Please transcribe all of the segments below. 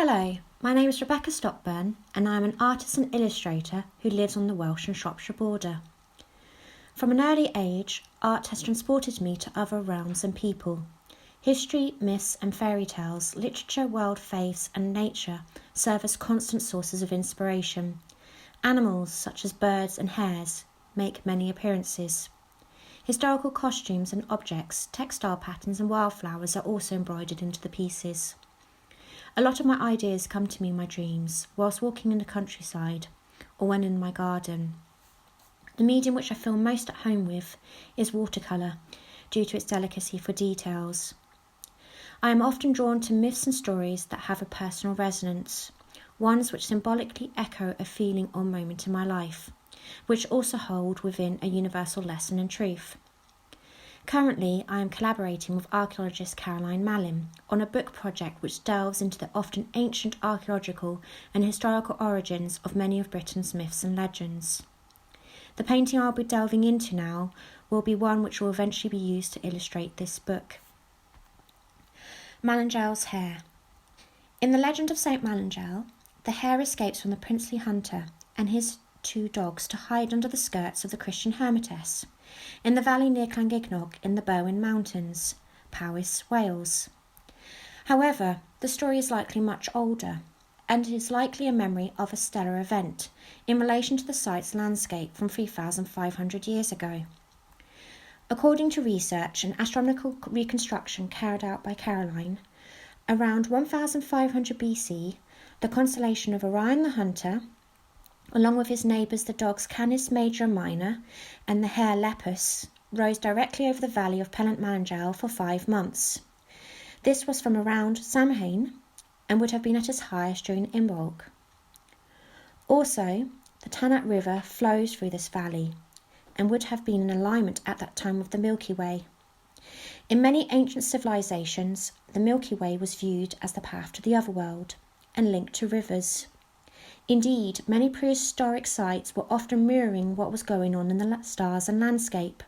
Hello, my name is Rebecca Stockburn and I am an artist and illustrator who lives on the Welsh and Shropshire border. From an early age, art has transported me to other realms and people. History, myths and fairy tales, literature, world faiths and nature serve as constant sources of inspiration. Animals such as birds and hares make many appearances. Historical costumes and objects, textile patterns and wildflowers are also embroidered into the pieces. A lot of my ideas come to me in my dreams, whilst walking in the countryside, or when in my garden. The medium which I feel most at home with is watercolour, due to its delicacy for details. I am often drawn to myths and stories that have a personal resonance, ones which symbolically echo a feeling or moment in my life, which also hold within a universal lesson and truth. Currently, I am collaborating with archaeologist Caroline Mallin on a book project which delves into the often ancient archaeological and historical origins of many of Britain's myths and legends. The painting I'll be delving into now will be one which will eventually be used to illustrate this book. Mallingel's hare. In the legend of St. Mallingel, the hare escapes from the princely hunter and his two dogs to hide under the skirts of the Christian hermitess in the valley near Llangignog in the Barrett Mountains, Powys, Wales. However, the story is likely much older, and it is likely a memory of a stellar event in relation to the site's landscape from 3,500 years ago. According to research and astronomical reconstruction carried out by Caroline, around 1,500 BC, the constellation of Orion the Hunter, along with his neighbours the dogs Canis Major and Minor and the hare Lepus, rose directly over the valley of Penant Mallingel for 5 months. This was from around Samhain and would have been at its highest during Imbolc. Also, the Tanat River flows through this valley and would have been in alignment at that time with the Milky Way. In many ancient civilizations, the Milky Way was viewed as the path to the otherworld and linked to rivers. Indeed, many prehistoric sites were often mirroring what was going on in the stars and landscape.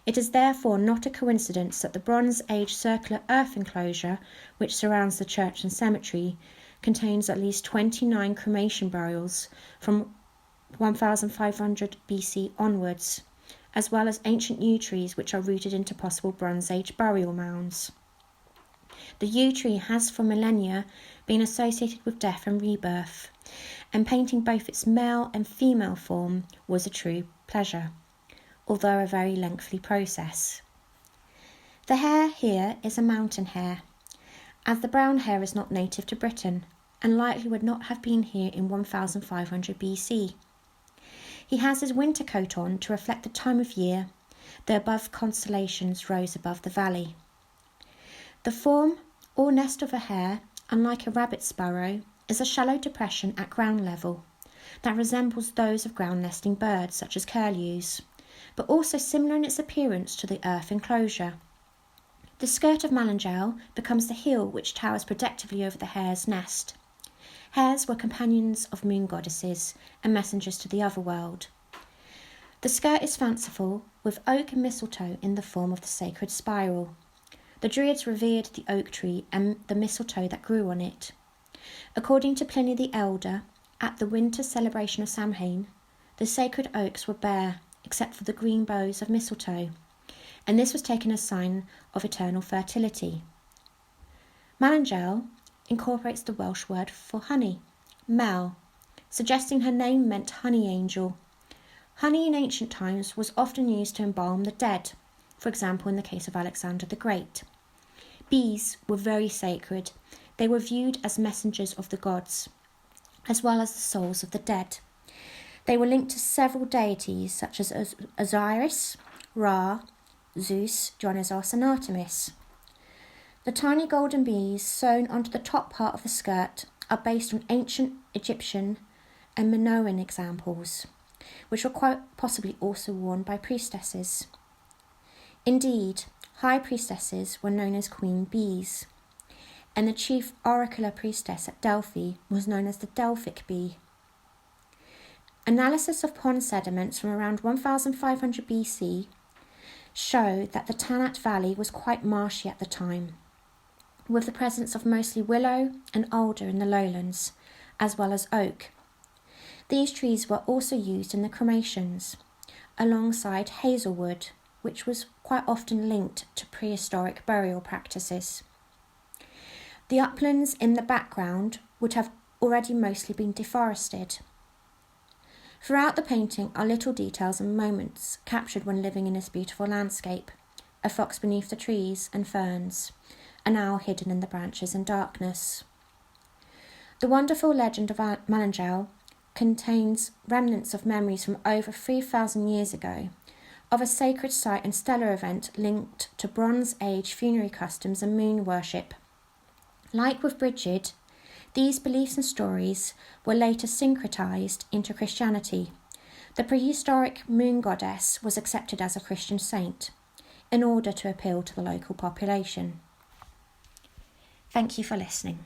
It is therefore not a coincidence that the Bronze Age circular earth enclosure, which surrounds the church and cemetery, contains at least 29 cremation burials from 1500 BC onwards, as well as ancient yew trees which are rooted into possible Bronze Age burial mounds. The yew tree has for millennia been associated with death and rebirth, and painting both its male and female form was a true pleasure, although a very lengthy process. The hare here is a mountain hare, as the brown hare is not native to Britain and likely would not have been here in 1500 BC. He has his winter coat on to reflect the time of year the above constellations rose above the valley. The form or nest of a hare, unlike a rabbit sparrow, is a shallow depression at ground level that resembles those of ground nesting birds such as curlews, but also similar in its appearance to the earth enclosure. The skirt of Mallingel becomes the hill which towers protectively over the hare's nest. Hares were companions of moon goddesses and messengers to the otherworld. The skirt is fanciful, with oak and mistletoe in the form of the sacred spiral. The Druids revered the oak tree and the mistletoe that grew on it. According to Pliny the Elder, at the winter celebration of Samhain, the sacred oaks were bare except for the green boughs of mistletoe, and this was taken as a sign of eternal fertility. Mallingel incorporates the Welsh word for honey, mel, suggesting her name meant honey angel. Honey in ancient times was often used to embalm the dead, for example in the case of Alexander the Great. Bees were very sacred. They were viewed as messengers of the gods, as well as the souls of the dead. They were linked to several deities such as Osiris, Ra, Zeus, Dionysos and Artemis. The tiny golden bees sewn onto the top part of the skirt are based on ancient Egyptian and Minoan examples, which were quite possibly also worn by priestesses. Indeed, high priestesses were known as queen bees, and the chief oracular priestess at Delphi was known as the Delphic bee. Analysis of pond sediments from around 1500 BC show that the Tanat Valley was quite marshy at the time, with the presence of mostly willow and alder in the lowlands, as well as oak. These trees were also used in the cremations, alongside hazelwood, which was quite often linked to prehistoric burial practices. The uplands in the background would have already mostly been deforested. Throughout the painting are little details and moments captured when living in this beautiful landscape: a fox beneath the trees and ferns, an owl hidden in the branches and darkness. The wonderful legend of Malingel contains remnants of memories from over 3,000 years ago of a sacred site and stellar event linked to Bronze Age funerary customs and moon worship. Like with Brigid, these beliefs and stories were later syncretized into Christianity. The prehistoric moon goddess was accepted as a Christian saint in order to appeal to the local population. Thank you for listening.